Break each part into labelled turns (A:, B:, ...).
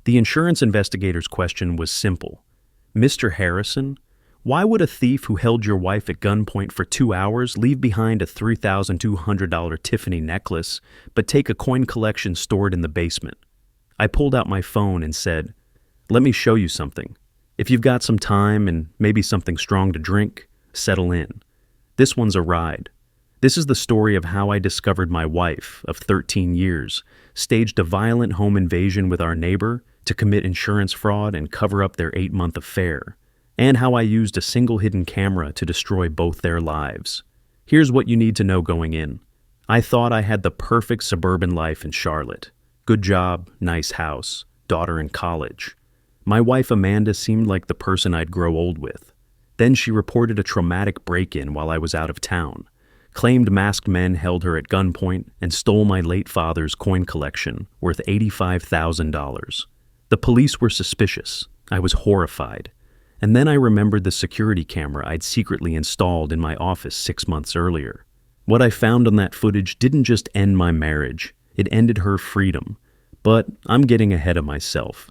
A: The insurance investigator's question was simple. Mr. Harrison, why would a thief who held your wife at gunpoint for 2 hours leave behind a $3,200 Tiffany necklace but take a coin collection stored in the basement? I pulled out my phone and said, "Let me show you something. If you've got some time and maybe something strong to drink, settle in. This one's a ride." This is the story of how I discovered my wife of 13 years staged a violent home invasion with our neighbor to commit insurance fraud and cover up their 8-month affair, and how I used a single hidden camera to destroy both their lives. Here's what you need to know going in. I thought I had the perfect suburban life in Charlotte. Good job, nice house, daughter in college. My wife Amanda seemed like the person I'd grow old with. Then she reported a traumatic break-in while I was out of town, claimed masked men held her at gunpoint, and stole my late father's coin collection worth $85,000. The police were suspicious. I was horrified. And then I remembered the security camera I'd secretly installed in my office 6 months earlier. What I found on that footage didn't just end my marriage, it ended her freedom. But I'm getting ahead of myself.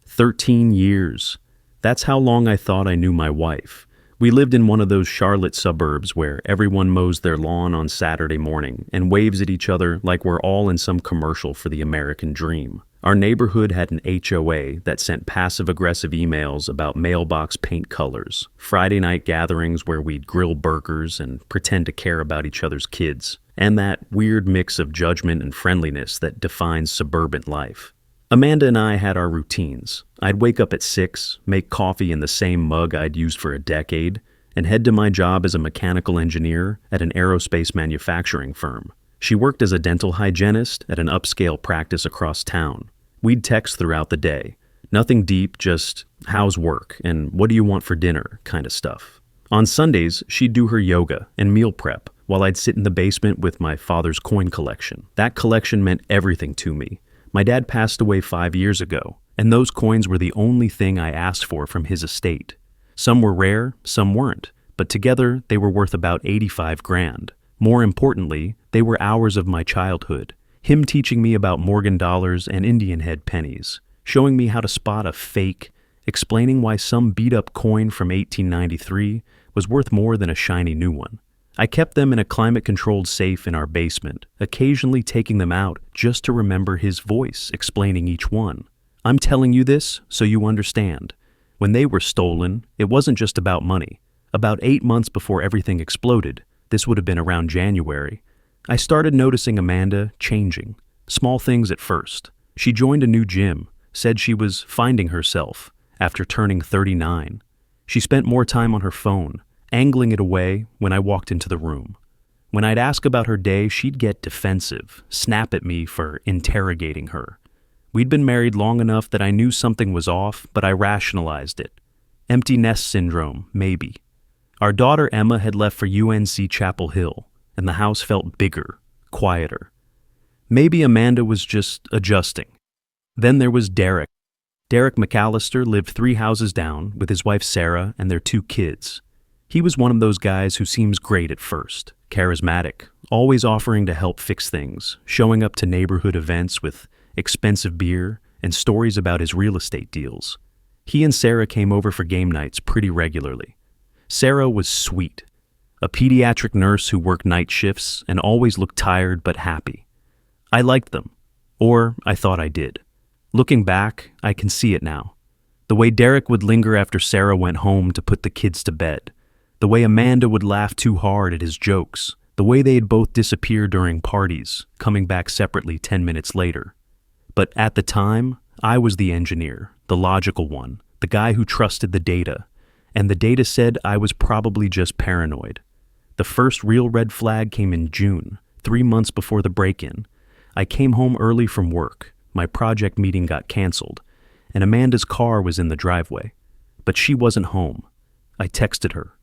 A: 13 years. That's how long I thought I knew my wife. We lived in one of those Charlotte suburbs where everyone mows their lawn on Saturday morning and waves at each other like we're all in some commercial for the American dream. Our neighborhood had an HOA that sent passive-aggressive emails about mailbox paint colors, Friday night gatherings where we'd grill burgers and pretend to care about each other's kids, and that weird mix of judgment and friendliness that defines suburban life. Amanda and I had our routines. I'd wake up at 6, make coffee in the same mug I'd used for a decade, and head to my job as a mechanical engineer at an aerospace manufacturing firm. She worked as a dental hygienist at an upscale practice across town. We'd text throughout the day. Nothing deep, just how's work and what do you want for dinner kind of stuff. On Sundays, she'd do her yoga and meal prep while I'd sit in the basement with my father's coin collection. That collection meant everything to me. My dad passed away 5 years ago, and those coins were the only thing I asked for from his estate. Some were rare, some weren't, but together they were worth about 85 grand. More importantly, they were hours of my childhood. Him teaching me about Morgan dollars and Indian head pennies, showing me how to spot a fake, explaining why some beat-up coin from 1893 was worth more than a shiny new one. I kept them in a climate-controlled safe in our basement, occasionally taking them out just to remember his voice explaining each one. I'm telling you this so you understand. When they were stolen, it wasn't just about money. About 8 months before everything exploded, this would have been around January, I started noticing Amanda changing. Small things at first. She joined a new gym, said she was finding herself after turning 39. She spent more time on her phone, angling it away when I walked into the room. When I'd ask about her day, she'd get defensive, snap at me for interrogating her. We'd been married long enough that I knew something was off, but I rationalized it. Empty nest syndrome, maybe. Our daughter Emma had left for UNC Chapel Hill, and the house felt bigger, quieter. Maybe Amanda was just adjusting. Then there was Derek. Derek McAllister lived 3 houses down with his wife Sarah and their 2 kids. He was one of those guys who seems great at first, charismatic, always offering to help fix things, showing up to neighborhood events with expensive beer and stories about his real estate deals. He and Sarah came over for game nights pretty regularly. Sarah was sweet, a pediatric nurse who worked night shifts and always looked tired but happy. I liked them, or I thought I did. Looking back, I can see it now. The way Derek would linger after Sarah went home to put the kids to bed. The way Amanda would laugh too hard at his jokes. The way they'd both disappear during parties, coming back separately 10 minutes later. But at the time, I was the engineer, the logical one, the guy who trusted the data. And the data said I was probably just paranoid. The first real red flag came in June, 3 months before the break-in. I came home early from work. My project meeting got canceled, and Amanda's car was in the driveway. But she wasn't home. I texted her.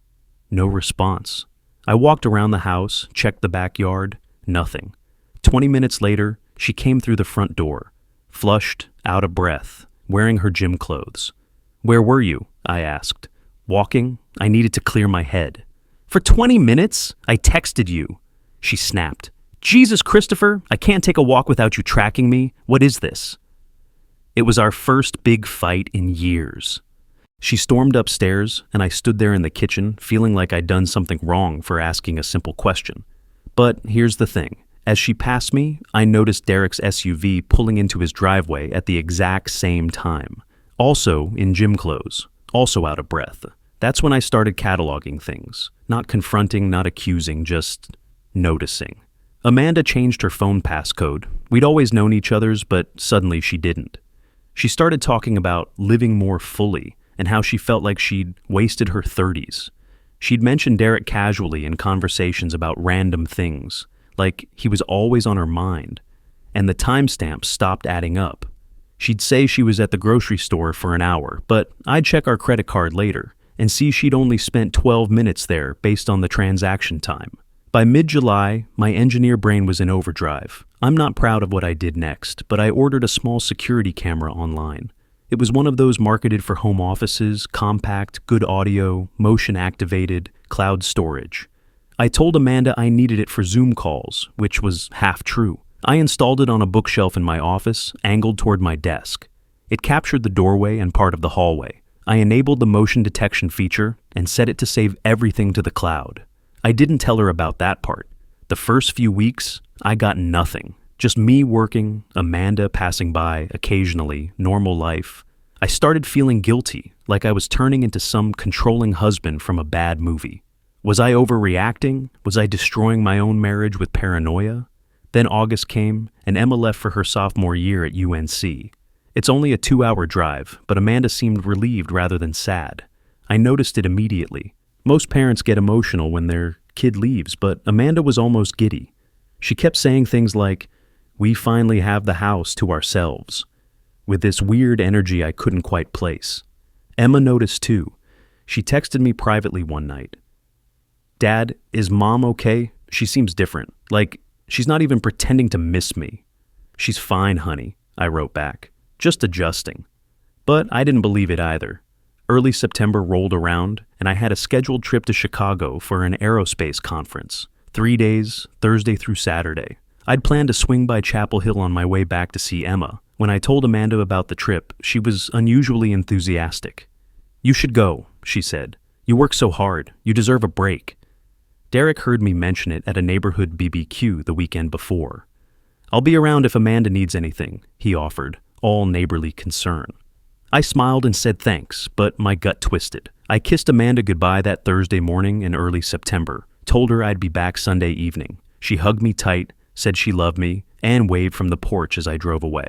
A: No response. I walked around the house, checked the backyard, nothing. 20 minutes later, she came through the front door, flushed, out of breath, wearing her gym clothes. "Where were you?" I asked. "Walking. I needed to clear my head." "For 20 minutes? I texted you." She snapped. "Jesus, Christopher, I can't take a walk without you tracking me. What is this?" It was our first big fight in years. She stormed upstairs, and I stood there in the kitchen, feeling like I'd done something wrong for asking a simple question. But here's the thing. As she passed me, I noticed Derek's SUV pulling into his driveway at the exact same time. Also in gym clothes, also out of breath. That's when I started cataloging things. Not confronting, not accusing, just noticing. Amanda changed her phone passcode. We'd always known each other's, but suddenly she didn't. She started talking about living more fully and how she felt like she'd wasted her 30s. She'd mentioned Derek casually in conversations about random things, like he was always on her mind, and the timestamps stopped adding up. She'd say she was at the grocery store for an hour, but I'd check our credit card later and see she'd only spent 12 minutes there based on the transaction time. By mid-July, my engineer brain was in overdrive. I'm not proud of what I did next, but I ordered a small security camera online. It was one of those marketed for home offices, compact, good audio, motion-activated, cloud storage. I told Amanda I needed it for Zoom calls, which was half true. I installed it on a bookshelf in my office, angled toward my desk. It captured the doorway and part of the hallway. I enabled the motion detection feature and set it to save everything to the cloud. I didn't tell her about that part. The first few weeks, I got nothing. Just me working, Amanda passing by occasionally, normal life. I started feeling guilty, like I was turning into some controlling husband from a bad movie. Was I overreacting? Was I destroying my own marriage with paranoia? Then August came, and Emma left for her sophomore year at UNC. It's only a 2-hour drive, but Amanda seemed relieved rather than sad. I noticed it immediately. Most parents get emotional when their kid leaves, but Amanda was almost giddy. She kept saying things like, "We finally have the house to ourselves," with this weird energy I couldn't quite place. Emma noticed too. She texted me privately one night. "Dad, is Mom okay? She seems different. Like, she's not even pretending to miss me." "She's fine, honey," I wrote back. "Just adjusting." But I didn't believe it either. Early September rolled around, and I had a scheduled trip to Chicago for an aerospace conference. 3 days, Thursday through Saturday. I'd planned to swing by Chapel Hill on my way back to see Emma. When I told Amanda about the trip, she was unusually enthusiastic. "You should go," she said. "You work so hard. You deserve a break." Derek heard me mention it at a neighborhood BBQ the weekend before. "I'll be around if Amanda needs anything," he offered, all neighborly concern. I smiled and said thanks, but my gut twisted. I kissed Amanda goodbye that Thursday morning in early September, told her I'd be back Sunday evening. She hugged me tight, said she loved me, and waved from the porch as I drove away.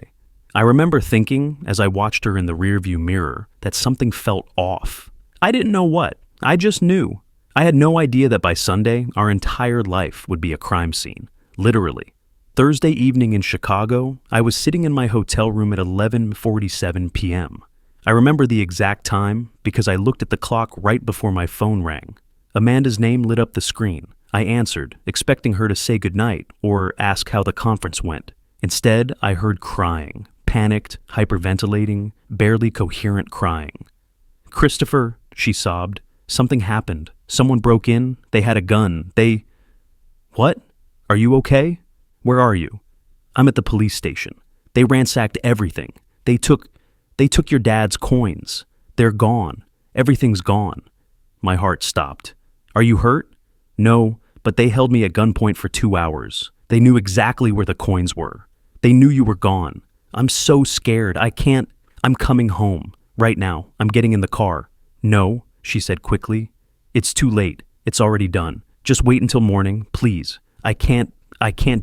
A: I remember thinking, as I watched her in the rearview mirror, that something felt off. I didn't know what. I just knew. I had no idea that by Sunday, our entire life would be a crime scene. Literally. Thursday evening in Chicago, I was sitting in my hotel room at 11:47 p.m. I remember the exact time because I looked at the clock right before my phone rang. Amanda's name lit up the screen. I answered, expecting her to say goodnight or ask how the conference went. Instead, I heard crying, panicked, hyperventilating, barely coherent crying. "Christopher," she sobbed, "something happened. Someone broke in. They had a gun. They..." "What? Are you okay?" "Where are you?" "I'm at the police station. They ransacked everything. They took your dad's coins. They're gone. Everything's gone." My heart stopped. "Are you hurt?" "No, but they held me at gunpoint for 2 hours. They knew exactly where the coins were. They knew you were gone. I'm so scared. I'm coming home. Right now. I'm getting in the car." "No," she said quickly. "It's too late. It's already done. Just wait until morning, please. I can't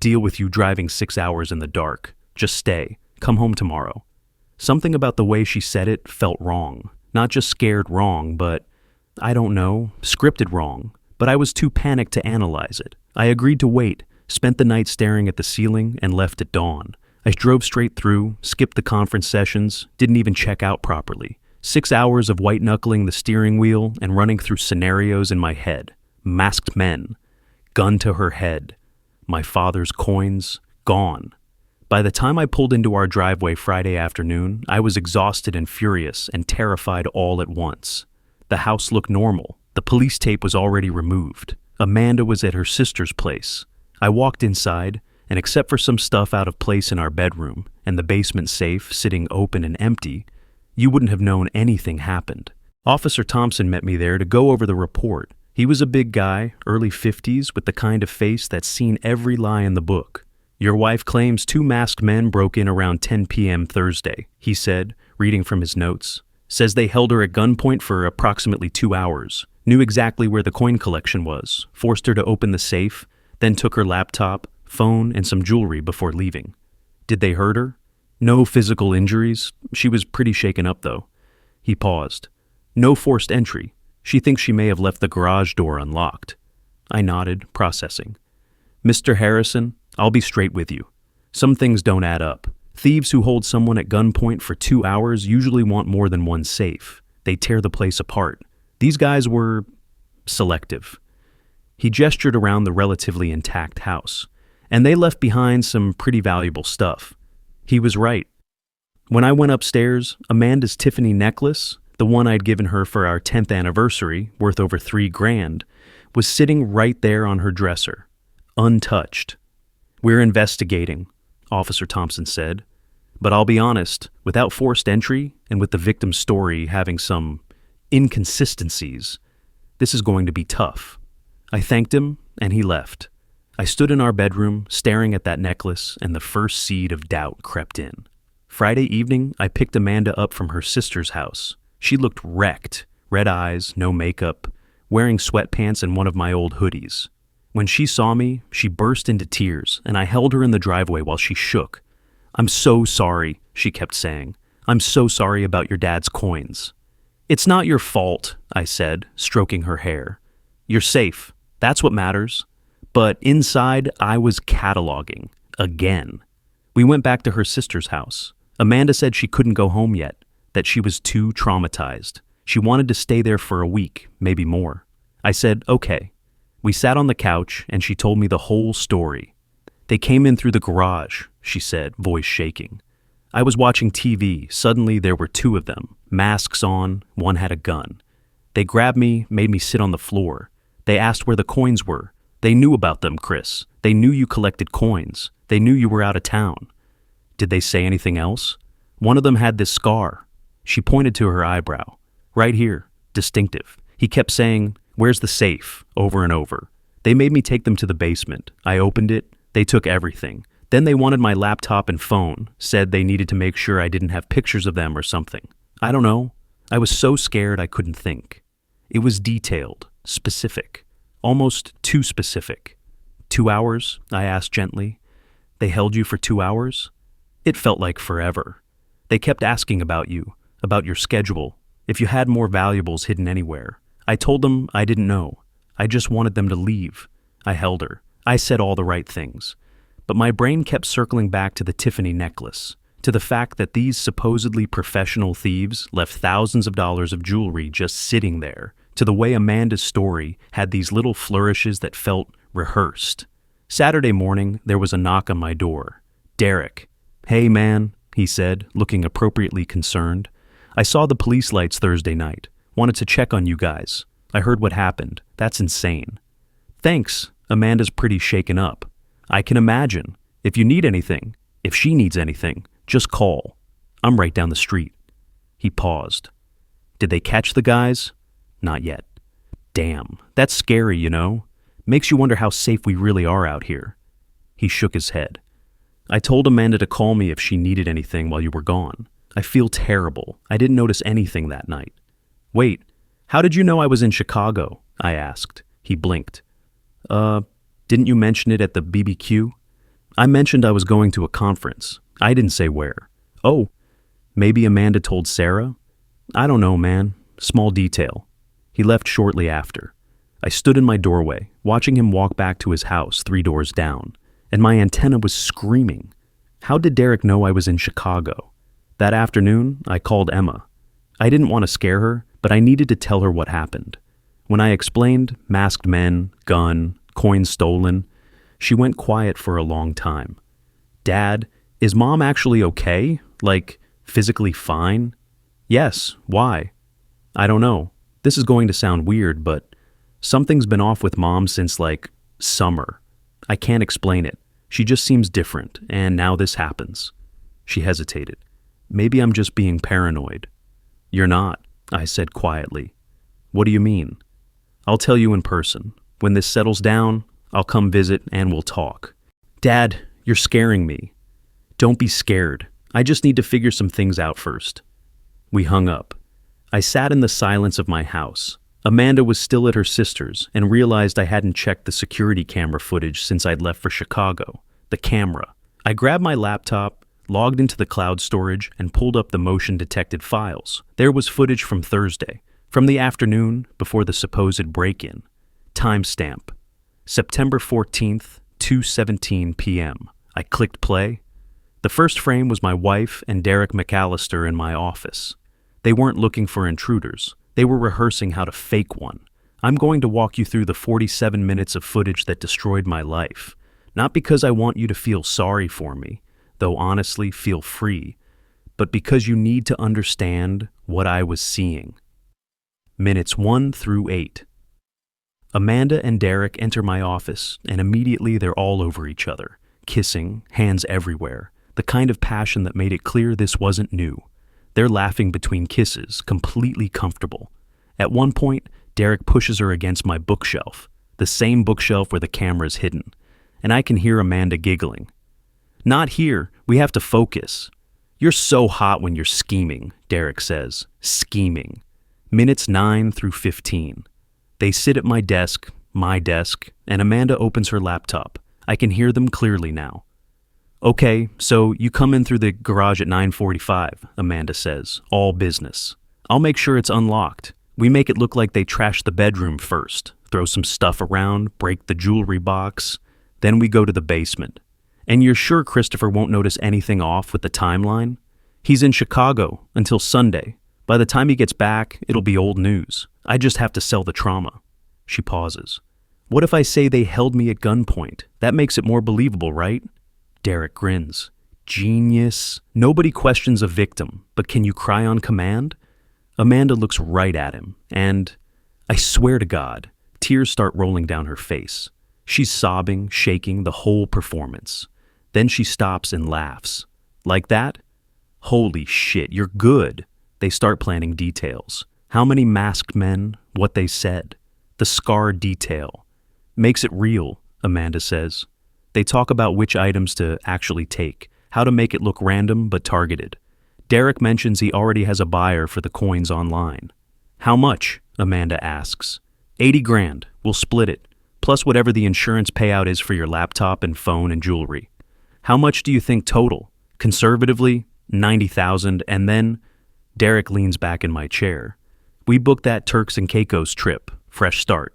A: deal with you driving 6 hours in the dark. Just stay. Come home tomorrow." Something about the way she said it felt wrong. Not just scared wrong, but, I don't know, scripted wrong. But I was too panicked to analyze it. I agreed to wait, spent the night staring at the ceiling, and left at dawn. I drove straight through, skipped the conference sessions, didn't even check out properly. 6 hours of white-knuckling the steering wheel and running through scenarios in my head. Masked men. Gun to her head. My father's coins. Gone. By the time I pulled into our driveway Friday afternoon, I was exhausted and furious and terrified all at once. The house looked normal. The police tape was already removed. Amanda was at her sister's place. I walked inside, and except for some stuff out of place in our bedroom and the basement safe sitting open and empty, you wouldn't have known anything happened. Officer Thompson met me there to go over the report. He was a big guy, early 50s, with the kind of face that's seen every lie in the book. Your wife claims 2 masked men broke in around 10 p.m. Thursday, he said, reading from his notes. Says they held her at gunpoint for approximately 2 hours, knew exactly where the coin collection was, forced her to open the safe, then took her laptop, phone, and some jewelry before leaving. Did they hurt her? No physical injuries. She was pretty shaken up, though. He paused. No forced entry. She thinks she may have left the garage door unlocked. I nodded, processing. Mr. Harrison, I'll be straight with you. Some things don't add up. Thieves who hold someone at gunpoint for 2 hours usually want more than one safe. They tear the place apart. These guys were selective. He gestured around the relatively intact house, and they left behind some pretty valuable stuff. He was right. When I went upstairs, Amanda's Tiffany necklace, the one I'd given her for our 10th anniversary, worth over $3,000, was sitting right there on her dresser, untouched. We're investigating, Officer Thompson said. But I'll be honest, without forced entry and with the victim's story having some inconsistencies, this is going to be tough. I thanked him, and he left. I stood in our bedroom, staring at that necklace, and the first seed of doubt crept in. Friday evening, I picked Amanda up from her sister's house. She looked wrecked, red eyes, no makeup, wearing sweatpants and one of my old hoodies. When she saw me, she burst into tears, and I held her in the driveway while she shook. "I'm so sorry," she kept saying. "I'm so sorry about your dad's coins." "It's not your fault," I said, stroking her hair. "You're safe. That's what matters." But inside, I was cataloging. Again. We went back to her sister's house. Amanda said she couldn't go home yet, that she was too traumatized. She wanted to stay there for a week, maybe more. I said, okay. We sat on the couch, and she told me the whole story. They came in through the garage, she said, voice shaking. I was watching TV. Suddenly, there were 2 of them, masks on, one had a gun. They grabbed me, made me sit on the floor. They asked where the coins were. They knew about them, Chris. They knew you collected coins. They knew you were out of town. Did they say anything else? One of them had this scar. She pointed to her eyebrow. Right here, distinctive. He kept saying, "Where's the safe?" over and over. They made me take them to the basement. I opened it. They took everything. Then they wanted my laptop and phone, said they needed to make sure I didn't have pictures of them or something. I don't know. I was so scared I couldn't think. It was detailed, specific. Almost too specific. 2 hours? I asked gently. They held you for 2 hours? It felt like forever. They kept asking about you, about your schedule, if you had more valuables hidden anywhere. I told them I didn't know. I just wanted them to leave. I held her. I said all the right things. But my brain kept circling back to the Tiffany necklace, to the fact that these supposedly professional thieves left thousands of dollars of jewelry just sitting there, to the way Amanda's story had these little flourishes that felt rehearsed. Saturday morning, there was a knock on my door. Derek. "Hey, man," he said, looking appropriately concerned. "I saw the police lights Thursday night. Wanted to check on you guys. I heard what happened. That's insane." "Thanks." Amanda's pretty shaken up. "I can imagine. If you need anything, if she needs anything, just call. I'm right down the street." He paused. "Did they catch the guys?" "Not yet." "Damn, that's scary, you know? Makes you wonder how safe we really are out here." He shook his head. "I told Amanda to call me if she needed anything while you were gone. I feel terrible. I didn't notice anything that night." "Wait, how did you know I was in Chicago?" I asked. He blinked. Didn't you mention it at the BBQ?" "I mentioned I was going to a conference. I didn't say where." "Oh, maybe Amanda told Sarah?" "I don't know, man. Small detail." He left shortly after. I stood in my doorway, watching him walk back to his house 3 doors down, and my antenna was screaming. How did Derek know I was in Chicago? That afternoon, I called Emma. I didn't want to scare her, but I needed to tell her what happened. When I explained masked men, gun, coins stolen, she went quiet for a long time. "Dad, is Mom actually okay? Like, physically fine?" "Yes, why?" "I don't know. This is going to sound weird, but something's been off with Mom since, summer. I can't explain it. She just seems different, and now this happens. She hesitated. Maybe I'm just being paranoid. You're not, I said quietly. What do you mean? I'll tell you in person. When this settles down, I'll come visit and we'll talk. Dad, you're scaring me. Don't be scared. I just need to figure some things out first. We hung up. I sat in the silence of my house. Amanda was still at her sister's and realized I hadn't checked the security camera footage since I'd left for Chicago. The camera. I grabbed my laptop, logged into the cloud storage, and pulled up the motion-detected files. There was footage from Thursday, from the afternoon before the supposed break-in. Timestamp. September 14th, 2:17 p.m. I clicked play. The first frame was my wife and Derek McAllister in my office. They weren't looking for intruders. They were rehearsing how to fake one. I'm going to walk you through the 47 minutes of footage that destroyed my life. Not because I want you to feel sorry for me, though honestly feel free, but because you need to understand what I was seeing. Minutes 1 through 8. Amanda and Derek enter my office, and immediately they're all over each other, kissing, hands everywhere, the kind of passion that made it clear this wasn't new. They're laughing between kisses, completely comfortable. At one point, Derek pushes her against my bookshelf, the same bookshelf where the camera's hidden, and I can hear Amanda giggling. Not here, we have to focus. You're so hot when you're scheming, Derek says. Scheming. Minutes 9 through 15. They sit at my desk, and Amanda opens her laptop. I can hear them clearly now. Okay, so you come in through the garage at 9:45, Amanda says, all business. I'll make sure it's unlocked. We make it look like they trashed the bedroom first, throw some stuff around, break the jewelry box. Then we go to the basement. And you're sure Christopher won't notice anything off with the timeline? He's in Chicago until Sunday. By the time he gets back, it'll be old news. I just have to sell the trauma. She pauses. What if I say they held me at gunpoint? That makes it more believable, right? Derek grins. Genius. Nobody questions a victim, but can you cry on command? Amanda looks right at him, and I swear to God, tears start rolling down her face. She's sobbing, shaking the whole performance. Then she stops and laughs. Like that? Holy shit, you're good. They start planning details. How many masked men, what they said. The scar detail. Makes it real, Amanda says. They talk about which items to actually take, how to make it look random but targeted. Derek mentions he already has a buyer for the coins online. How much? Amanda asks. 80 grand. We'll split it, plus whatever the insurance payout is for your laptop and phone and jewelry. How much do you think total? Conservatively, 90,000, and then... Derek leans back in my chair. We booked that Turks and Caicos trip. Fresh start.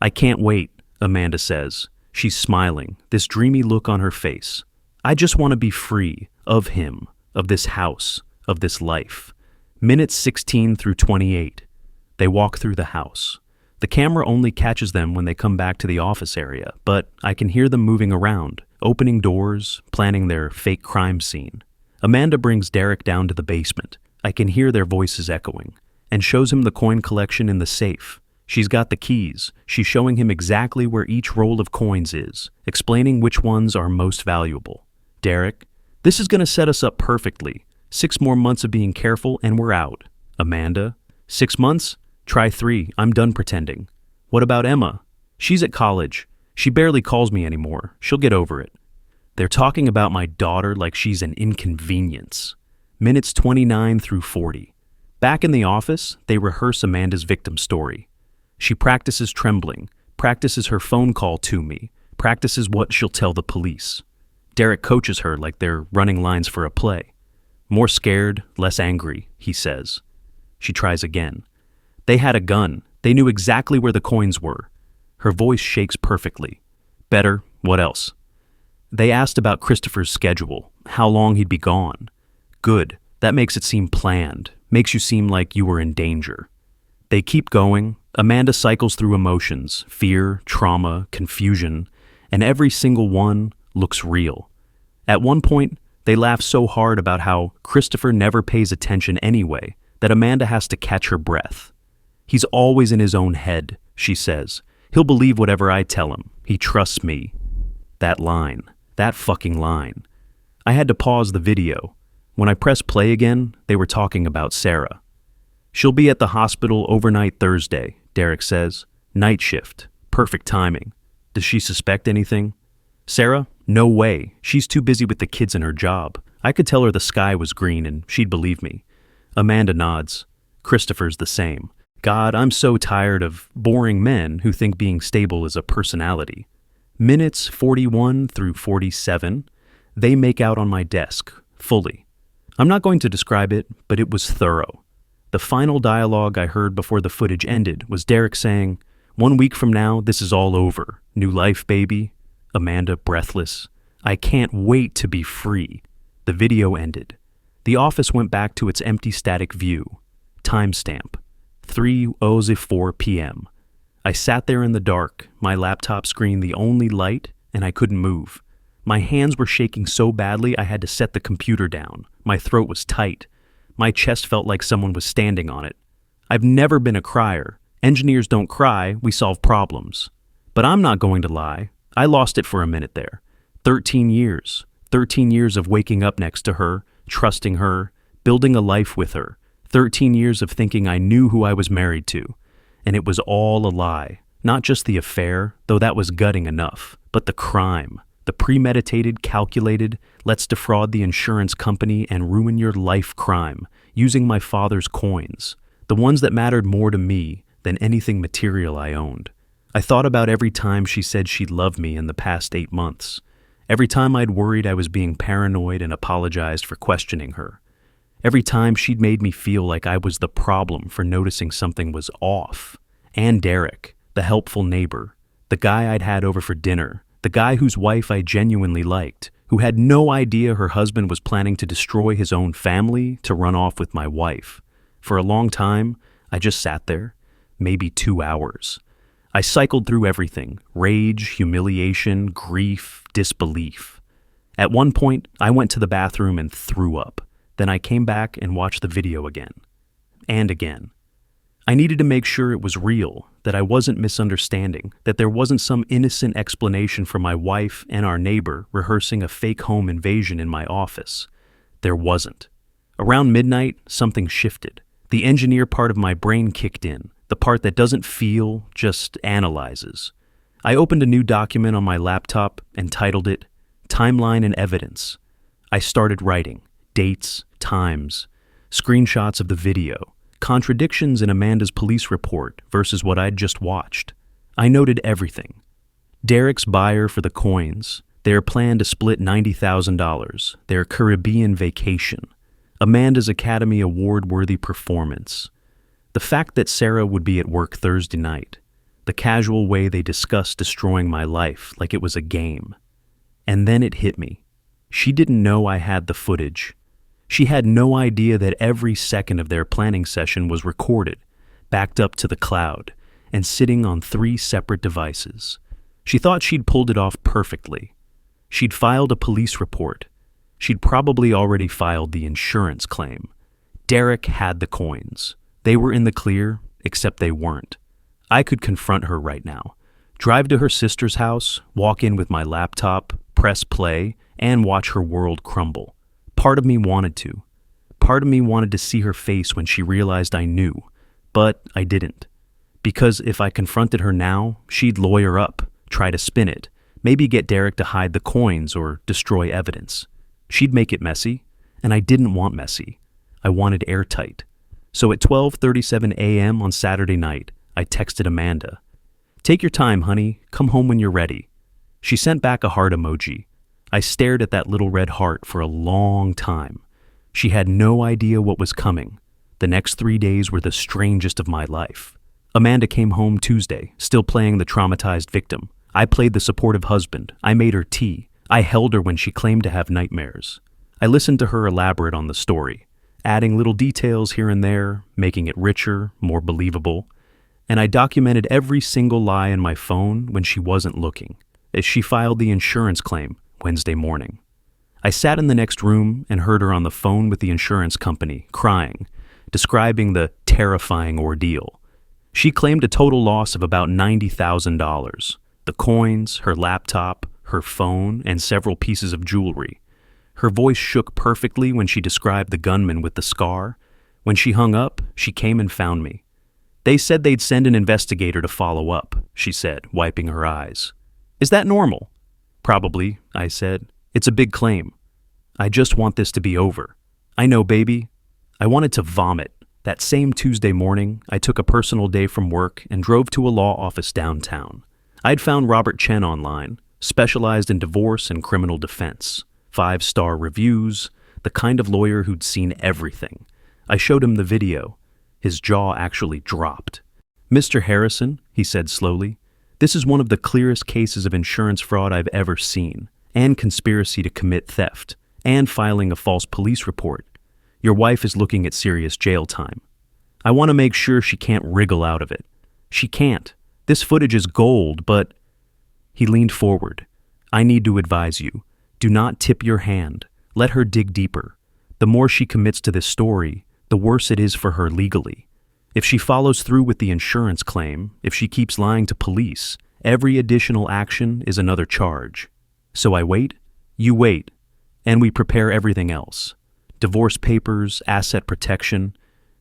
A: I can't wait, Amanda says. She's smiling, this dreamy look on her face. I just want to be free of him, of this house, of this life. Minutes 16 through 28. They walk through the house. The camera only catches them when they come back to the office area, but I can hear them moving around, opening doors, planning their fake crime scene. Amanda brings Derek down to the basement. I can hear their voices echoing, and shows him the coin collection in the safe. She's got the keys. She's showing him exactly where each roll of coins is, explaining which ones are most valuable. Derek, this is going to set us up perfectly. 6 more months of being careful and we're out. Amanda, 6 months? Try 3. I'm done pretending. What about Emma? She's at college. She barely calls me anymore. She'll get over it. They're talking about my daughter like she's an inconvenience. Minutes 29 through 40. Back in the office, they rehearse Amanda's victim story. She practices trembling, practices her phone call to me, practices what she'll tell the police. Derek coaches her like they're running lines for a play. More scared, less angry, he says. She tries again. They had a gun. They knew exactly where the coins were. Her voice shakes perfectly. Better, what else? They asked about Christopher's schedule, how long he'd be gone. Good, that makes it seem planned, makes you seem like you were in danger. They keep going. Amanda cycles through emotions, fear, trauma, confusion, and every single one looks real. At one point, they laugh so hard about how Christopher never pays attention anyway that Amanda has to catch her breath. He's always in his own head, she says. He'll believe whatever I tell him. He trusts me. That line. That fucking line. I had to pause the video. When I pressed play again, they were talking about Sarah. She'll be at the hospital overnight Thursday, Derek says. Night shift. Perfect timing. Does she suspect anything? Sarah? No way. She's too busy with the kids and her job. I could tell her the sky was green and she'd believe me. Amanda nods. Christopher's the same. God, I'm so tired of boring men who think being stable is a personality. Minutes 41 through 47, they make out on my desk, fully. I'm not going to describe it, but it was thorough. The final dialogue I heard before the footage ended was Derek saying, "1 week from now, this is all over. New life, baby." Amanda, breathless. "I can't wait to be free." The video ended. The office went back to its empty static view. Timestamp. 3:04 p.m. I sat there in the dark, my laptop screen the only light, and I couldn't move. My hands were shaking so badly I had to set the computer down. My throat was tight. My chest felt like someone was standing on it. I've never been a crier. Engineers don't cry, we solve problems. But I'm not going to lie. I lost it for a minute there. 13 years. 13 years of waking up next to her, trusting her, building a life with her. 13 years of thinking I knew who I was married to. And it was all a lie. Not just the affair, though that was gutting enough, but the crime. The premeditated, calculated, let's defraud the insurance company and ruin your life crime, using my father's coins. The ones that mattered more to me than anything material I owned. I thought about every time she said she'd love me in the past 8 months. Every time I'd worried I was being paranoid and apologized for questioning her. Every time she'd made me feel like I was the problem for noticing something was off. And Derek, the helpful neighbor, the guy I'd had over for dinner, the guy whose wife I genuinely liked, who had no idea her husband was planning to destroy his own family to run off with my wife. For a long time, I just sat there, maybe 2 hours. I cycled through everything: rage, humiliation, grief, disbelief. At one point, I went to the bathroom and threw up. Then I came back and watched the video again. And again. I needed to make sure it was real, that I wasn't misunderstanding, that there wasn't some innocent explanation for my wife and our neighbor rehearsing a fake home invasion in my office. There wasn't. Around midnight, something shifted. The engineer part of my brain kicked in, the part that doesn't feel, just analyzes. I opened a new document on my laptop and titled it Timeline and Evidence. I started writing. Dates, times, screenshots of the video, contradictions in Amanda's police report versus what I'd just watched. I noted everything. Derek's buyer for the coins, their plan to split $90,000, their Caribbean vacation, Amanda's Academy Award-worthy performance, the fact that Sarah would be at work Thursday night, the casual way they discussed destroying my life like it was a game. And then it hit me. She didn't know I had the footage. She had no idea that every second of their planning session was recorded, backed up to the cloud, and sitting on 3 separate devices. She thought she'd pulled it off perfectly. She'd filed a police report. She'd probably already filed the insurance claim. Derek had the coins. They were in the clear, except they weren't. I could confront her right now. Drive to her sister's house, walk in with my laptop, press play, and watch her world crumble. Part of me wanted to. Part of me wanted to see her face when she realized I knew, but I didn't. Because if I confronted her now, she'd lawyer up, try to spin it, maybe get Derek to hide the coins or destroy evidence. She'd make it messy, and I didn't want messy. I wanted airtight. So at 12:37 a.m. on Saturday night, I texted Amanda. "Take your time, honey. Come home when you're ready." She sent back a heart emoji. I stared at that little red heart for a long time. She had no idea what was coming. The next 3 days were the strangest of my life. Amanda came home Tuesday, still playing the traumatized victim. I played the supportive husband. I made her tea. I held her when she claimed to have nightmares. I listened to her elaborate on the story, adding little details here and there, making it richer, more believable. And I documented every single lie in my phone when she wasn't looking, as she filed the insurance claim Wednesday morning. I sat in the next room and heard her on the phone with the insurance company, crying, describing the terrifying ordeal. She claimed a total loss of about $90,000. The coins, her laptop, her phone, and several pieces of jewelry. Her voice shook perfectly when she described the gunman with the scar. When she hung up, she came and found me. They said they'd send an investigator to follow up, she said, wiping her eyes. Is that normal? Probably, I said. It's a big claim. I just want this to be over. I know, baby. I wanted to vomit. That same Tuesday morning, I took a personal day from work and drove to a law office downtown. I'd found Robert Chen online, specialized in divorce and criminal defense. 5-star reviews, the kind of lawyer who'd seen everything. I showed him the video. His jaw actually dropped. Mr. Harrison, he said slowly, this is one of the clearest cases of insurance fraud I've ever seen, and conspiracy to commit theft, and filing a false police report. Your wife is looking at serious jail time. I want to make sure she can't wriggle out of it. She can't. This footage is gold, but... He leaned forward. I need to advise you. Do not tip your hand. Let her dig deeper. The more she commits to this story, the worse it is for her legally. If she follows through with the insurance claim, if she keeps lying to police, every additional action is another charge. So I wait, you wait, and we prepare everything else. Divorce papers, asset protection.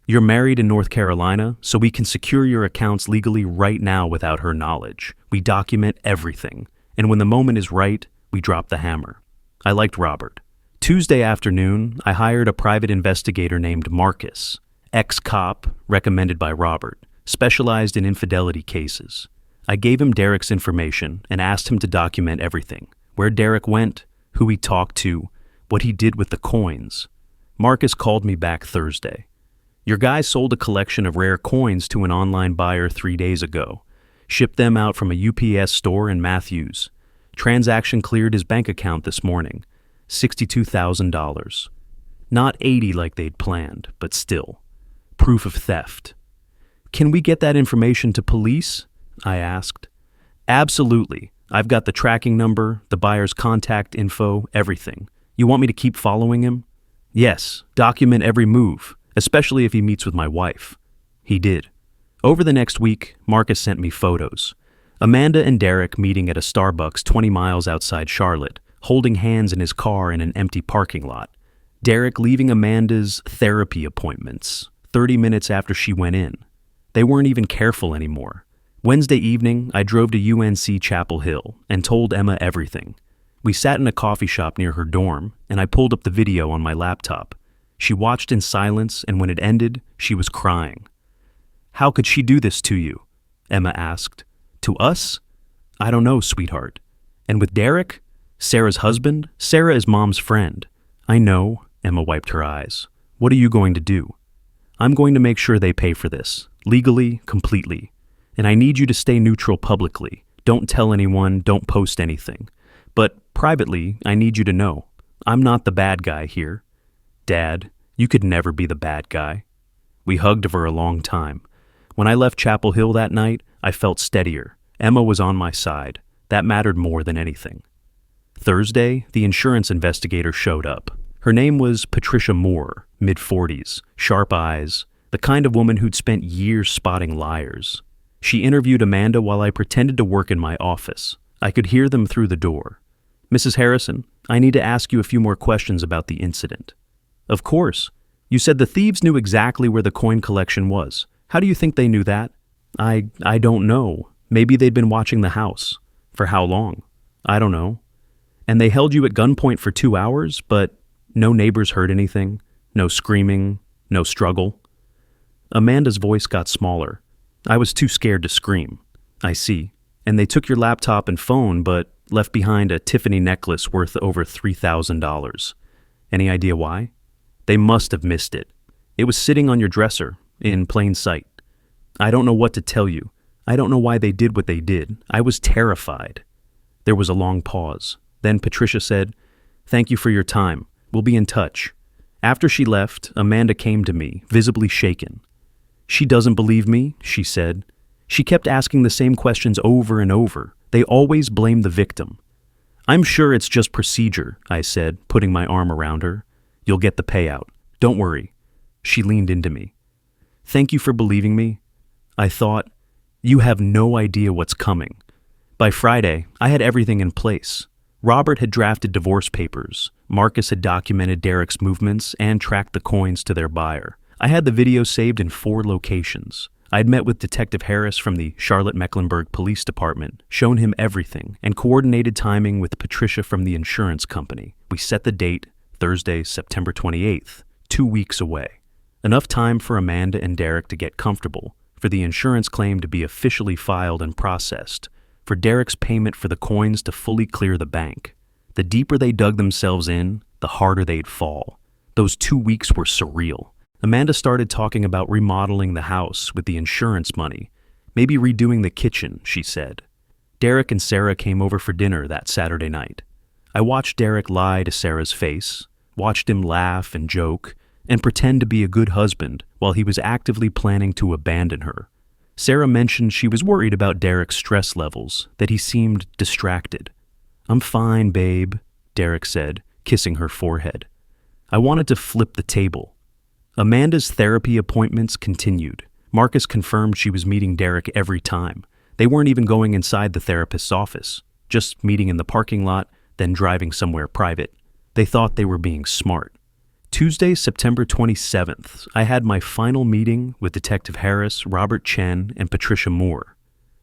A: You're married in North Carolina, so we can secure your accounts legally right now without her knowledge. We document everything, and when the moment is right, we drop the hammer. I liked Robert. Tuesday afternoon, I hired a private investigator named Marcus, ex-cop, recommended by Robert, specialized in infidelity cases. I gave him Derek's information and asked him to document everything, where Derek went, who he talked to, what he did with the coins. Marcus called me back Thursday. Your guy sold a collection of rare coins to an online buyer 3 days ago. Shipped them out from a UPS store in Matthews. Transaction cleared his bank account this morning. $62,000. Not 80 like they'd planned, but still. Proof of theft. Can we get that information to police? I asked. Absolutely. I've got the tracking number, the buyer's contact info, everything. You want me to keep following him? Yes, document every move, especially if he meets with my wife. He did. Over the next week, Marcus sent me photos. Amanda and Derek meeting at a Starbucks 20 miles outside Charlotte, holding hands in his car in an empty parking lot. Derek leaving Amanda's therapy appointments 30 minutes after she went in. They weren't even careful anymore. Wednesday evening, I drove to UNC Chapel Hill and told Emma everything. We sat in a coffee shop near her dorm, and I pulled up the video on my laptop. She watched in silence, and when it ended, she was crying. How could she do this to you? Emma asked. To us? I don't know, sweetheart. And with Derek? Sarah's husband? Sarah is Mom's friend. I know, Emma wiped her eyes. What are you going to do? I'm going to make sure they pay for this, legally, completely. And I need you to stay neutral publicly. Don't tell anyone, don't post anything. But privately, I need you to know, I'm not the bad guy here. Dad, you could never be the bad guy. We hugged for a long time. When I left Chapel Hill that night, I felt steadier. Emma was on my side. That mattered more than anything. Thursday, the insurance investigator showed up. Her name was Patricia Moore, mid-40s, sharp eyes, the kind of woman who'd spent years spotting liars. She interviewed Amanda while I pretended to work in my office. I could hear them through the door. Mrs. Harrison, I need to ask you a few more questions about the incident. Of course. You said the thieves knew exactly where the coin collection was. How do you think they knew that? I don't know. Maybe they'd been watching the house. For how long? I don't know. And they held you at gunpoint for 2 hours, but no neighbors heard anything? No screaming? No struggle? Amanda's voice got smaller. I was too scared to scream. I see. And they took your laptop and phone, but left behind a Tiffany necklace worth over $3,000. Any idea why? They must have missed it. It was sitting on your dresser, in plain sight. I don't know what to tell you. I don't know why they did what they did. I was terrified. There was a long pause. Then Patricia said, "Thank you for your time. We'll be in touch." After she left, Amanda came to me, visibly shaken. She doesn't believe me, she said. She kept asking the same questions over and over. They always blame the victim. I'm sure it's just procedure, I said, putting my arm around her. You'll get the payout. Don't worry. She leaned into me. Thank you for believing me. I thought, you have no idea what's coming. By Friday, I had everything in place. Robert had drafted divorce papers. Marcus had documented Derek's movements and tracked the coins to their buyer. I had the video saved in 4 locations. I had met with Detective Harris from the Charlotte-Mecklenburg Police Department, shown him everything, and coordinated timing with Patricia from the insurance company. We set the date, Thursday, September 28th, 2 weeks away. Enough time for Amanda and Derek to get comfortable, for the insurance claim to be officially filed and processed, for Derek's payment for the coins to fully clear the bank. The deeper they dug themselves in, the harder they'd fall. Those 2 weeks were surreal. Amanda started talking about remodeling the house with the insurance money, maybe redoing the kitchen, she said. Derek and Sarah came over for dinner that Saturday night. I watched Derek lie to Sarah's face, watched him laugh and joke, and pretend to be a good husband while he was actively planning to abandon her. Sarah mentioned she was worried about Derek's stress levels, that he seemed distracted. "I'm fine, babe," Derek said, kissing her forehead. I wanted to flip the table. Amanda's therapy appointments continued. Marcus confirmed she was meeting Derek every time. They weren't even going inside the therapist's office, just meeting in the parking lot, then driving somewhere private. They thought they were being smart. Tuesday, September 27th, I had my final meeting with Detective Harris, Robert Chen, and Patricia Moore.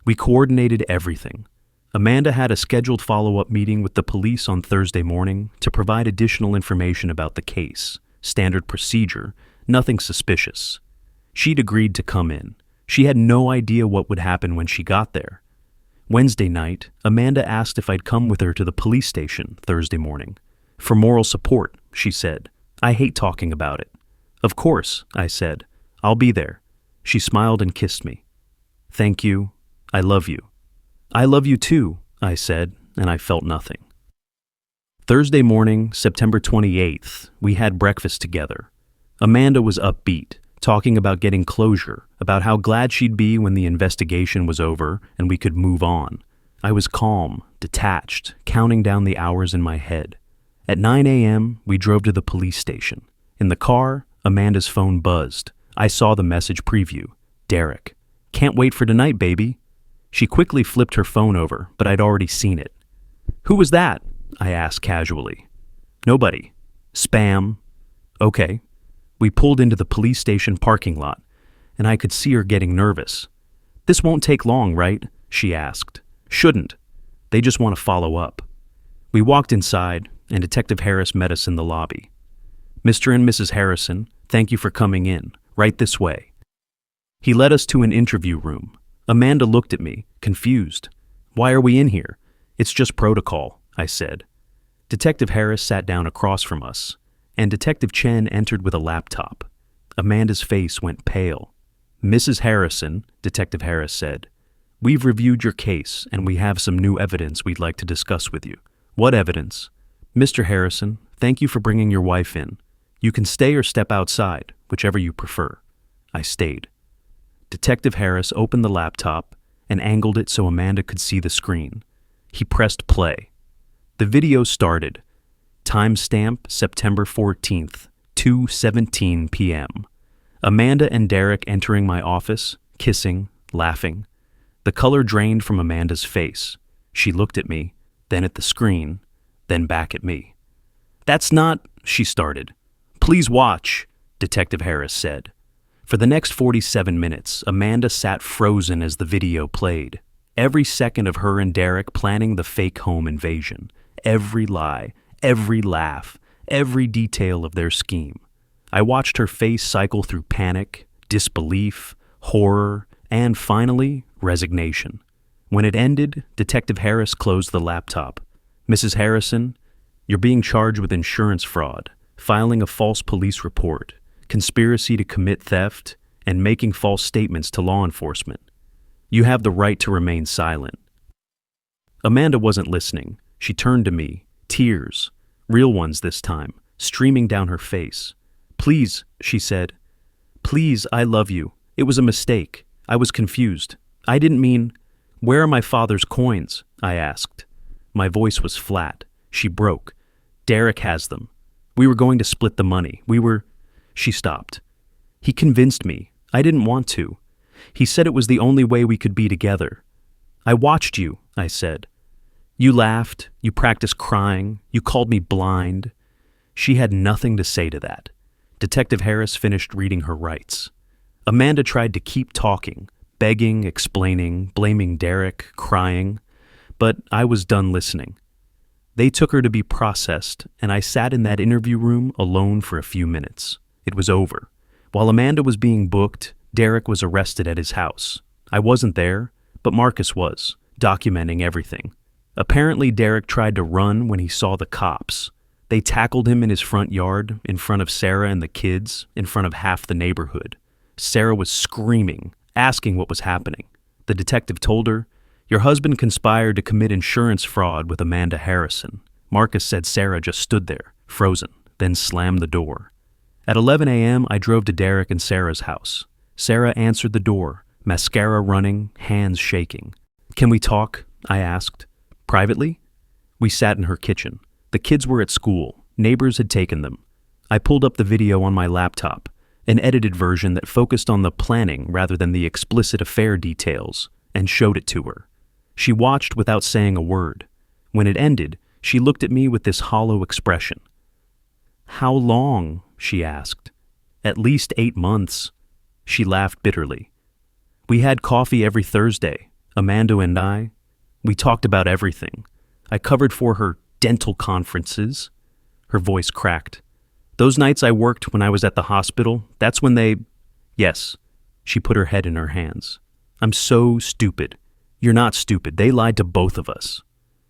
A: We coordinated everything. Amanda had a scheduled follow-up meeting with the police on Thursday morning to provide additional information about the case, standard procedure, nothing suspicious. She'd agreed to come in. She had no idea what would happen when she got there. Wednesday night, Amanda asked if I'd come with her to the police station Thursday morning. For moral support, she said. I hate talking about it. Of course, I said. I'll be there. She smiled and kissed me. Thank you. I love you. I love you too, I said, and I felt nothing. Thursday morning, September 28th, we had breakfast together. Amanda was upbeat, talking about getting closure, about how glad she'd be when the investigation was over and we could move on. I was calm, detached, counting down the hours in my head. At 9 a.m., we drove to the police station. In the car, Amanda's phone buzzed. I saw the message preview. Derek. Can't wait for tonight, baby. She quickly flipped her phone over, but I'd already seen it. Who was that? I asked casually. Nobody. Spam. Okay. We pulled into the police station parking lot, and I could see her getting nervous. This won't take long, right? She asked. Shouldn't. They just want to follow up. We walked inside, and Detective Harris met us in the lobby. Mr. and Mrs. Harrison, thank you for coming in. Right this way. He led us to an interview room. Amanda looked at me, confused. Why are we in here? It's just protocol, I said. Detective Harris sat down across from us, and Detective Chen entered with a laptop. Amanda's face went pale. Mrs. Harrison, Detective Harris said, we've reviewed your case, and we have some new evidence we'd like to discuss with you. What evidence? Mr. Harrison, thank you for bringing your wife in. You can stay or step outside, whichever you prefer. I stayed. Detective Harris opened the laptop and angled it so Amanda could see the screen. He pressed play. The video started. Timestamp September 14th, 2:17 p.m. Amanda and Derek entering my office, kissing, laughing. The color drained from Amanda's face. She looked at me, then at the screen, then back at me. That's not, she started. Please watch, Detective Harris said. For the next 47 minutes, Amanda sat frozen as the video played. Every second of her and Derek planning the fake home invasion. Every lie, every laugh, every detail of their scheme. I watched her face cycle through panic, disbelief, horror, and finally, resignation. When it ended, Detective Harris closed the laptop. Mrs. Harrison, you're being charged with insurance fraud, filing a false police report, conspiracy to commit theft, and making false statements to law enforcement. You have the right to remain silent. Amanda wasn't listening. She turned to me, tears, real ones this time, streaming down her face. Please, she said. Please, I love you. It was a mistake. I was confused. I didn't mean... Where are my father's coins? I asked. My voice was flat. She broke. Derek has them. We were going to split the money. She stopped. He convinced me. I didn't want to. He said it was the only way we could be together. I watched you, I said. You laughed, you practiced crying, you called me blind. She had nothing to say to that. Detective Harris finished reading her rights. Amanda tried to keep talking, begging, explaining, blaming Derek, crying, but I was done listening. They took her to be processed, and I sat in that interview room alone for a few minutes. It was over. While Amanda was being booked, Derek was arrested at his house. I wasn't there, but Marcus was, documenting everything. Apparently, Derek tried to run when he saw the cops. They tackled him in his front yard, in front of Sarah and the kids, in front of half the neighborhood. Sarah was screaming, asking what was happening. The detective told her, "Your husband conspired to commit insurance fraud with Amanda Harrison." Marcus said Sarah just stood there, frozen, then slammed the door. At 11 a.m., I drove to Derek and Sarah's house. Sarah answered the door, mascara running, hands shaking. "Can we talk?" I asked. "Privately?" We sat in her kitchen. The kids were at school. Neighbors had taken them. I pulled up the video on my laptop, an edited version that focused on the planning rather than the explicit affair details, and showed it to her. She watched without saying a word. When it ended, she looked at me with this hollow expression. "How long?" she asked. "At least 8 months." She laughed bitterly. "We had coffee every Thursday, Amanda and I. We talked about everything. I covered for her dental conferences." Her voice cracked. "Those nights I worked when I was at the hospital, that's when they—" "Yes." She put her head in her hands. "I'm so stupid." "You're not stupid. They lied to both of us."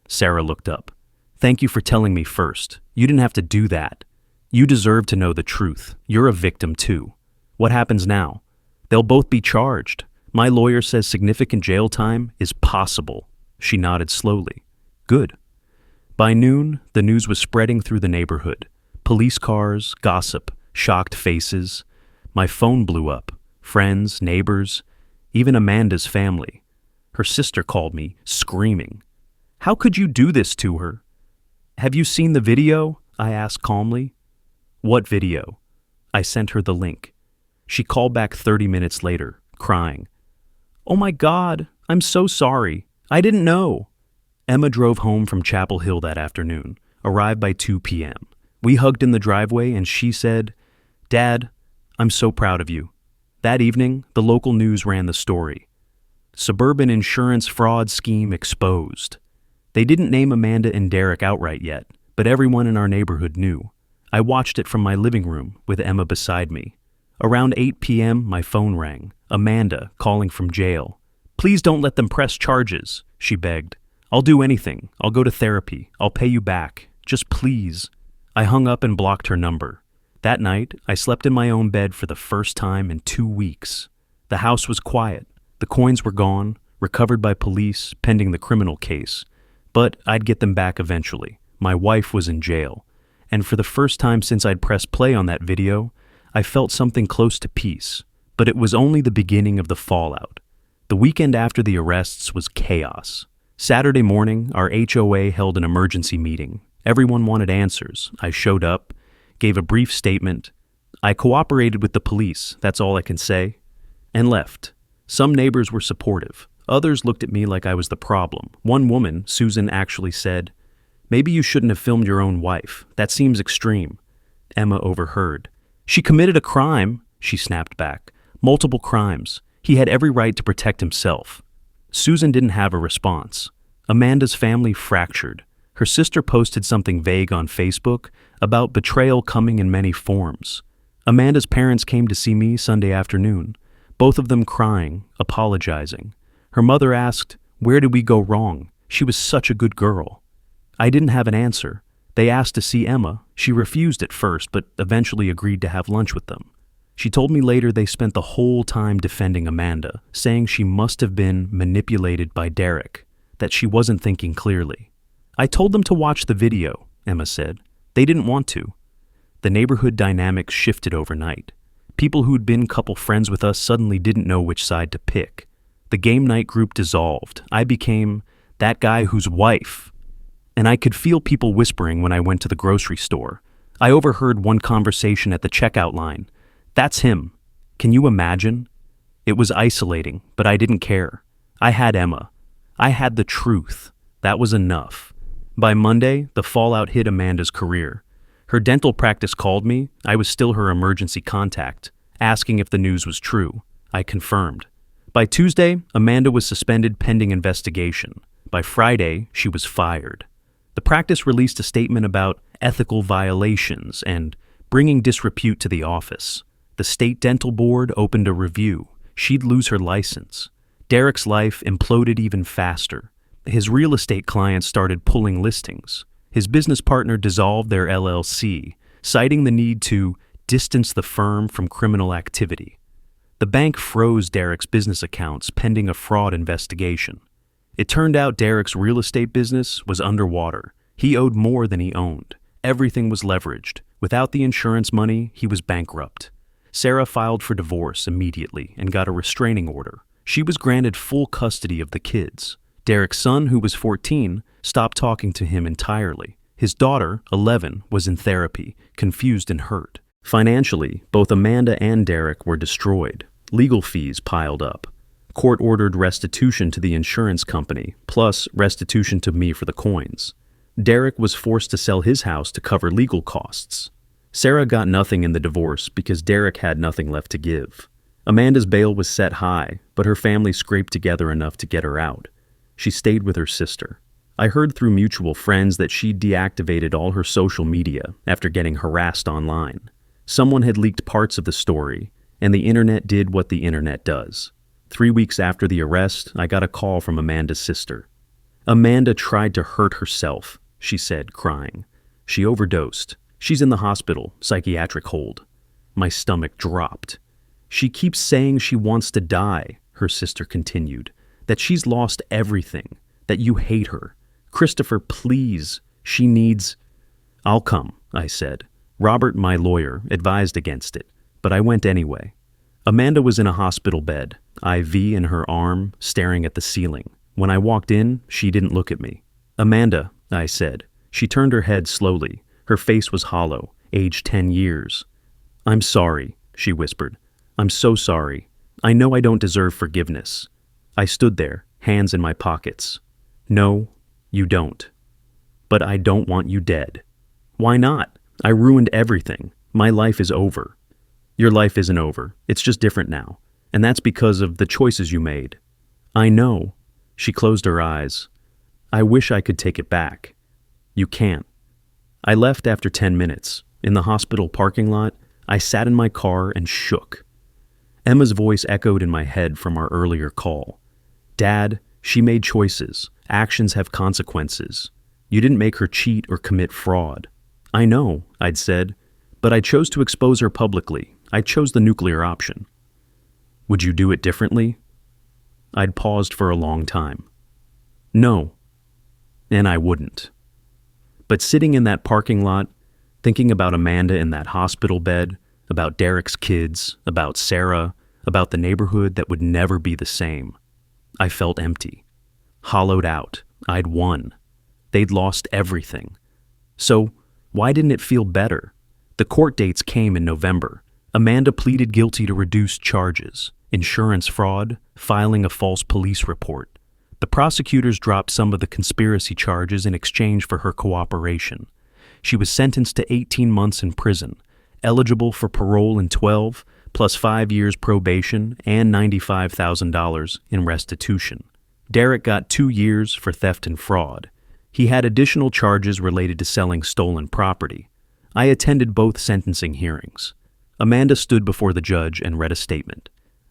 A: Sarah looked up. "Thank you for telling me first. You didn't have to do that. You deserve to know the truth. You're a victim too. What happens now?" "They'll both be charged. My lawyer says significant jail time is possible." She nodded slowly. "Good." By noon, the news was spreading through the neighborhood. Police cars, gossip, shocked faces. My phone blew up. Friends, neighbors, even Amanda's family. Her sister called me, screaming. "How could you do this to her?" "Have you seen the video?" I asked calmly. "What video?" I sent her the link. She called back 30 minutes later, crying. "Oh my God, I'm so sorry. I didn't know." Emma drove home from Chapel Hill that afternoon, arrived by 2 p.m. We hugged in the driveway and she said, "Dad, I'm so proud of you." That evening, the local news ran the story. Suburban insurance fraud scheme exposed. They didn't name Amanda and Derek outright yet, but everyone in our neighborhood knew. I watched it from my living room with Emma beside me. Around 8 p.m., my phone rang. Amanda, calling from jail. "Please don't let them press charges," she begged. "I'll do anything. I'll go to therapy. I'll pay you back. Just please." I hung up and blocked her number. That night, I slept in my own bed for the first time in 2 weeks. The house was quiet. The coins were gone, recovered by police, pending the criminal case. But I'd get them back eventually. My wife was in jail. And for the first time since I'd pressed play on that video, I felt something close to peace. But it was only the beginning of the fallout. The weekend after the arrests was chaos. Saturday morning, our HOA held an emergency meeting. Everyone wanted answers. I showed up, gave a brief statement. I cooperated with the police, that's all I can say, and left. Some neighbors were supportive. Others looked at me like I was the problem. One woman, Susan, actually said, "Maybe you shouldn't have filmed your own wife. That seems extreme." Emma overheard. "She committed a crime," she snapped back. "Multiple crimes. He had every right to protect himself." Susan didn't have a response. Amanda's family fractured. Her sister posted something vague on Facebook about betrayal coming in many forms. Amanda's parents came to see me Sunday afternoon, both of them crying, apologizing. Her mother asked, "Where did we go wrong? She was such a good girl." I didn't have an answer. They asked to see Emma. She refused at first, but eventually agreed to have lunch with them. She told me later they spent the whole time defending Amanda, saying she must have been manipulated by Derek, that she wasn't thinking clearly. "I told them to watch the video," Emma said. "They didn't want to." The neighborhood dynamics shifted overnight. People who'd been couple friends with us suddenly didn't know which side to pick. The game night group dissolved. I became that guy whose wife. And I could feel people whispering when I went to the grocery store. I overheard one conversation at the checkout line. "That's him." Can you imagine? It was isolating, but I didn't care. I had Emma. I had the truth. That was enough. By Monday, the fallout hit Amanda's career. Her dental practice called me. I was still her emergency contact, asking if the news was true. I confirmed. By Tuesday, Amanda was suspended pending investigation. By Friday, she was fired. The practice released a statement about ethical violations and bringing disrepute to the office. The state dental board opened a review. She'd lose her license. Derek's life imploded even faster. His real estate clients started pulling listings. His business partner dissolved their LLC, citing the need to distance the firm from criminal activity. The bank froze Derek's business accounts pending a fraud investigation. It turned out Derek's real estate business was underwater. He owed more than he owned. Everything was leveraged. Without the insurance money, he was bankrupt. Sarah filed for divorce immediately and got a restraining order. She was granted full custody of the kids. Derek's son, who was 14, stopped talking to him entirely. His daughter, 11, was in therapy, confused and hurt. Financially, both Amanda and Derek were destroyed. Legal fees piled up. Court ordered restitution to the insurance company, plus restitution to me for the coins. Derek was forced to sell his house to cover legal costs. Sarah got nothing in the divorce because Derek had nothing left to give. Amanda's bail was set high, but her family scraped together enough to get her out. She stayed with her sister. I heard through mutual friends that she deactivated all her social media after getting harassed online. Someone had leaked parts of the story, and the internet did what the internet does. 3 weeks after the arrest, I got a call from Amanda's sister. Amanda tried to hurt herself, she said, crying. She overdosed. She's in the hospital, psychiatric hold. My stomach dropped. She keeps saying she wants to die, her sister continued, that she's lost everything, that you hate her. Christopher, please, she needs... I'll come, I said. Robert, my lawyer, advised against it, but I went anyway. Amanda was in a hospital bed, IV in her arm, staring at the ceiling. When I walked in, she didn't look at me. Amanda, I said. She turned her head slowly. Her face was hollow, aged 10 years. I'm sorry, she whispered. I'm so sorry. I know I don't deserve forgiveness. I stood there, hands in my pockets. No, you don't. But I don't want you dead. Why not? I ruined everything. My life is over. Your life isn't over. It's just different now. And that's because of the choices you made. I know. She closed her eyes. I wish I could take it back. You can't. I left after 10 minutes. In the hospital parking lot, I sat in my car and shook. Emma's voice echoed in my head from our earlier call. Dad, she made choices. Actions have consequences. You didn't make her cheat or commit fraud. I know, I'd said, but I chose to expose her publicly. I chose the nuclear option. Would you do it differently? I'd paused for a long time. No, and I wouldn't. But sitting in that parking lot, thinking about Amanda in that hospital bed, about Derek's kids, about Sarah, about the neighborhood that would never be the same, I felt empty, hollowed out. I'd won. They'd lost everything. So why didn't it feel better? The court dates came in November. Amanda pleaded guilty to reduced charges, insurance fraud, filing a false police report. The prosecutors dropped some of the conspiracy charges in exchange for her cooperation. She was sentenced to 18 months in prison, eligible for parole in 12, plus 5 years probation and $95,000 in restitution. Derek got 2 years for theft and fraud. He had additional charges related to selling stolen property. I attended both sentencing hearings. Amanda stood before the judge and read a statement.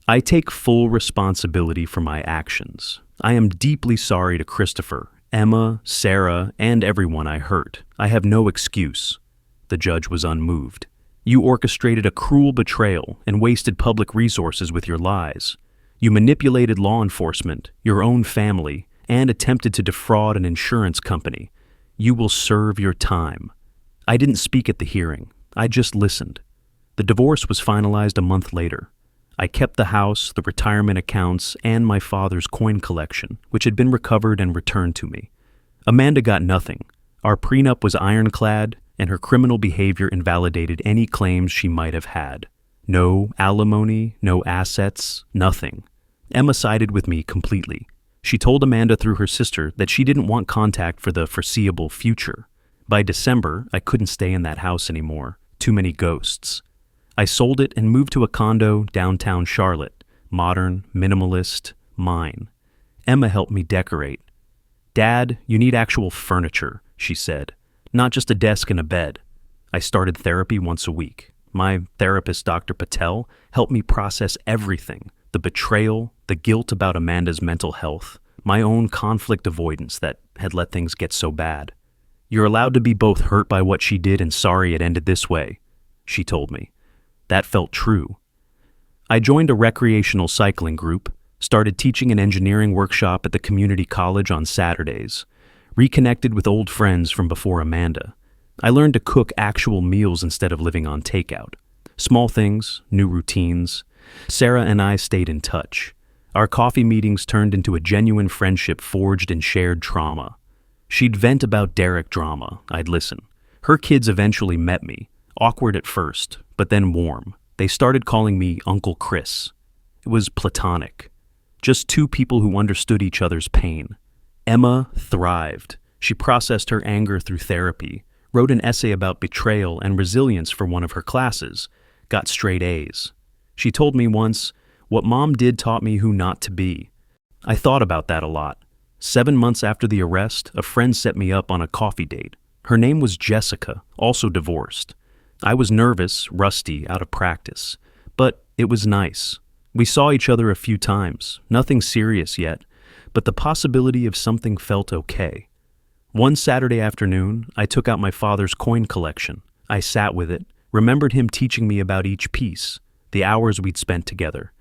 A: I take full responsibility for my actions. I am deeply sorry to Christopher, Emma, Sarah, and everyone I hurt. I have no excuse. The judge was unmoved. You orchestrated a cruel betrayal and wasted public resources with your lies. You manipulated law enforcement, your own family, and attempted to defraud an insurance company. You will serve your time. I didn't speak at the hearing. I just listened. The divorce was finalized a month later. I kept the house, the retirement accounts, and my father's coin collection, which had been recovered and returned to me. Amanda got nothing. Our prenup was ironclad, and her criminal behavior invalidated any claims she might have had. No alimony, no assets, nothing. Emma sided with me completely. She told Amanda through her sister that she didn't want contact for the foreseeable future. By December, I couldn't stay in that house anymore. Too many ghosts. I sold it and moved to a condo downtown Charlotte. Modern, minimalist, mine. Emma helped me decorate. "Dad, you need actual furniture," she said. "Not just a desk and a bed." I started therapy once a week. My therapist, Dr. Patel, helped me process everything. The betrayal, the guilt about Amanda's mental health, my own conflict avoidance that had let things get so bad. "You're allowed to be both hurt by what she did and sorry it ended this way," she told me. That felt true. I joined a recreational cycling group, started teaching an engineering workshop at the community college on Saturdays, reconnected with old friends from before Amanda. I learned to cook actual meals instead of living on takeout. Small things, new routines. Sarah and I stayed in touch. Our coffee meetings turned into a genuine friendship forged in shared trauma. She'd vent about Derek drama, I'd listen. Her kids eventually met me, awkward at first, but then warm. They started calling me Uncle Chris. It was platonic. Just two people who understood each other's pain. Emma thrived. She processed her anger through therapy, wrote an essay about betrayal and resilience for one of her classes, got straight A's. She told me once, "What Mom did taught me who not to be." I thought about that a lot. 7 months after the arrest, a friend set me up on a coffee date. Her name was Jessica, also divorced. I was nervous, rusty, out of practice. But it was nice. We saw each other a few times, nothing serious yet, but the possibility of something felt okay. One Saturday afternoon, I took out my father's coin collection. I sat with it, remembered him teaching me about each piece, the hours we'd spent together.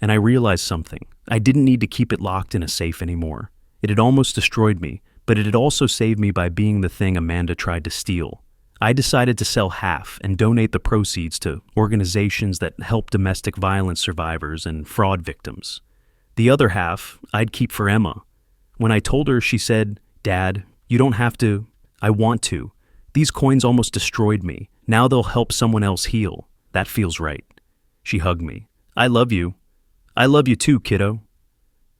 A: And I realized something. I didn't need to keep it locked in a safe anymore. It had almost destroyed me, but it had also saved me by being the thing Amanda tried to steal. I decided to sell half and donate the proceeds to organizations that help domestic violence survivors and fraud victims. The other half, I'd keep for Emma. When I told her, she said, "Dad, you don't have to. I want to. These coins almost destroyed me. Now they'll help someone else heal. That feels right." She hugged me. "I love you. I love you too, kiddo."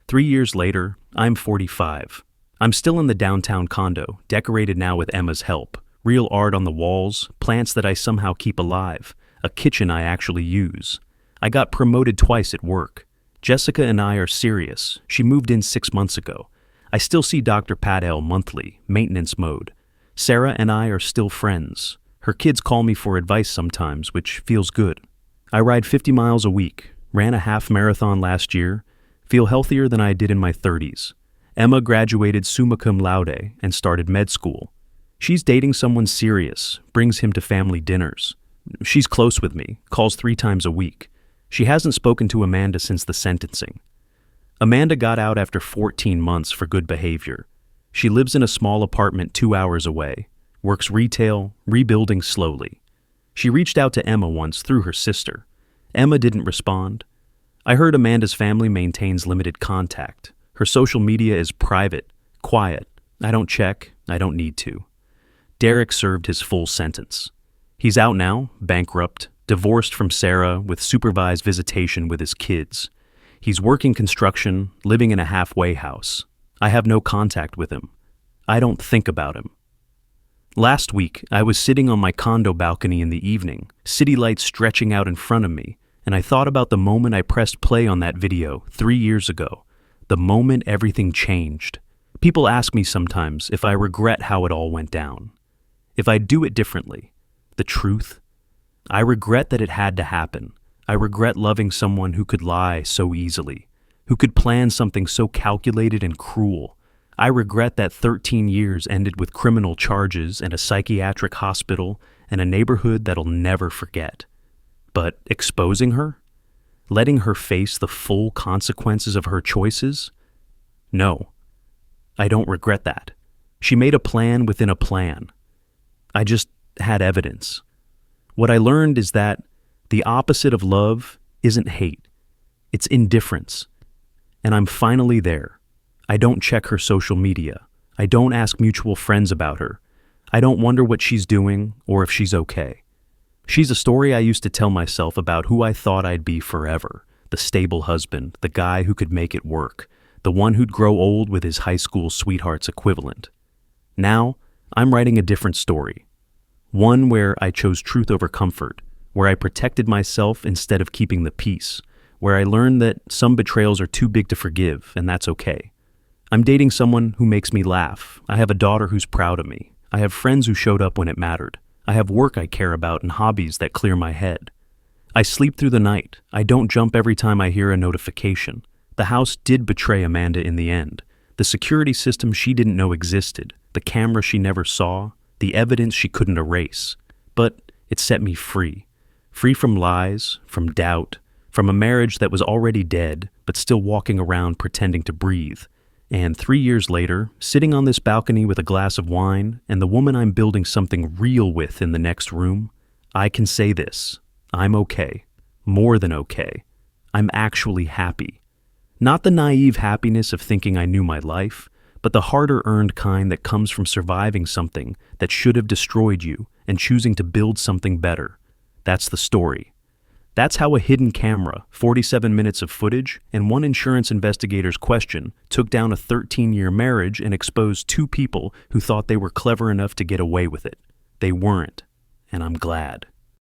A: 3 years later, I'm 45. I'm still in the downtown condo, decorated now with Emma's help. Real art on the walls, plants that I somehow keep alive, a kitchen I actually use. I got promoted twice at work. Jessica and I are serious. She moved in 6 months ago. I still see Dr. Padel monthly, maintenance mode. Sarah and I are still friends. Her kids call me for advice sometimes, which feels good. I ride 50 miles a week, ran a half marathon last year, feel healthier than I did in my 30s. Emma graduated summa cum laude and started med school. She's dating someone serious, brings him to family dinners. She's close with me, calls 3 times a week. She hasn't spoken to Amanda since the sentencing. Amanda got out after 14 months for good behavior. She lives in a small apartment 2 hours away, works retail, rebuilding slowly. She reached out to Emma once through her sister. Emma didn't respond. I heard Amanda's family maintains limited contact. Her social media is private, quiet. I don't check, I don't need to. Derek served his full sentence. He's out now, bankrupt, divorced from Sarah with supervised visitation with his kids. He's working construction, living in a halfway house. I have no contact with him. I don't think about him. Last week, I was sitting on my condo balcony in the evening, city lights stretching out in front of me, and I thought about the moment I pressed play on that video 3 years ago, the moment everything changed. People ask me sometimes if I regret how it all went down. If I'd do it differently. The truth? I regret that it had to happen. I regret loving someone who could lie so easily, who could plan something so calculated and cruel. I regret that 13 years ended with criminal charges and a psychiatric hospital and a neighborhood that'll never forget. But exposing her? Letting her face the full consequences of her choices? No, I don't regret that. She made a plan within a plan. I just had evidence. What I learned is that the opposite of love isn't hate. It's indifference. And I'm finally there. I don't check her social media. I don't ask mutual friends about her. I don't wonder what she's doing or if she's okay. She's a story I used to tell myself about who I thought I'd be forever. The stable husband, the guy who could make it work, the one who'd grow old with his high school sweetheart's equivalent. Now, I'm writing a different story. One where I chose truth over comfort, where I protected myself instead of keeping the peace, where I learned that some betrayals are too big to forgive, and that's okay. I'm dating someone who makes me laugh. I have a daughter who's proud of me. I have friends who showed up when it mattered. I have work I care about and hobbies that clear my head. I sleep through the night. I don't jump every time I hear a notification. The house did betray Amanda in the end. The security system she didn't know existed, the camera she never saw, the evidence she couldn't erase. But it set me free. Free from lies, from doubt, from a marriage that was already dead, but still walking around pretending to breathe. And 3 years later, sitting on this balcony with a glass of wine and the woman I'm building something real with in the next room, I can say this: I'm okay. More than okay. I'm actually happy. Not the naive happiness of thinking I knew my life, but the harder-earned kind that comes from surviving something that should have destroyed you and choosing to build something better. That's the story. That's how a hidden camera, 47 minutes of footage, and one insurance investigator's question took down a 13-year marriage and exposed two people who thought they were clever enough to get away with it. They weren't, and I'm glad.